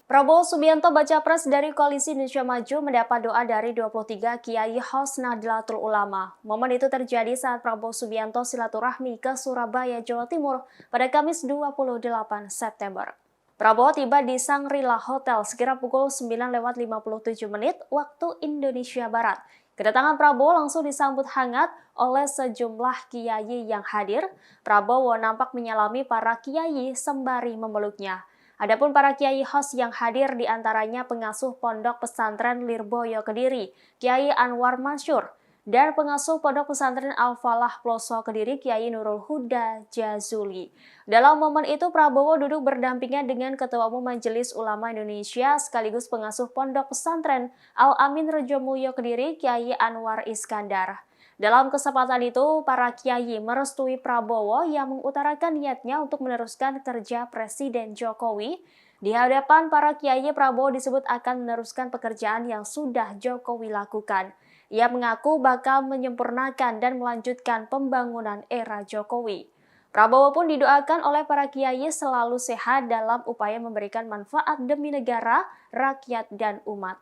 Prabowo Subianto baca pres dari Koalisi Indonesia Maju mendapat doa dari 23 Kiai Haus Nahdlatul Ulama. Momen itu terjadi saat Prabowo Subianto silaturahmi ke Surabaya, Jawa Timur pada Kamis 28 September. Prabowo tiba di Shangri-La Hotel sekira pukul 9:57 waktu Indonesia Barat. Kedatangan Prabowo langsung disambut hangat oleh sejumlah kiai yang hadir. Prabowo nampak menyalami para kiai sembari memeluknya. Adapun para kiai host yang hadir diantaranya pengasuh Pondok Pesantren Lirboyo Kediri, Kiai Anwar Mansur, dan pengasuh Pondok Pesantren Al-Falah Ploso Kediri, Kiai Nurul Huda Jazuli. Dalam momen itu, Prabowo duduk berdampingan dengan Ketua Umum Majelis Ulama Indonesia sekaligus pengasuh Pondok Pesantren Al-Amin Rejomulyo Kediri, Kiai Anwar Iskandar. Dalam kesempatan itu, para kiai merestui Prabowo yang mengutarakan niatnya untuk meneruskan kerja Presiden Jokowi. Di hadapan para kiai, Prabowo disebut akan meneruskan pekerjaan yang sudah Jokowi lakukan. Ia mengaku bakal menyempurnakan dan melanjutkan pembangunan era Jokowi. Prabowo pun didoakan oleh para kiai selalu sehat dalam upaya memberikan manfaat demi negara, rakyat, dan umat.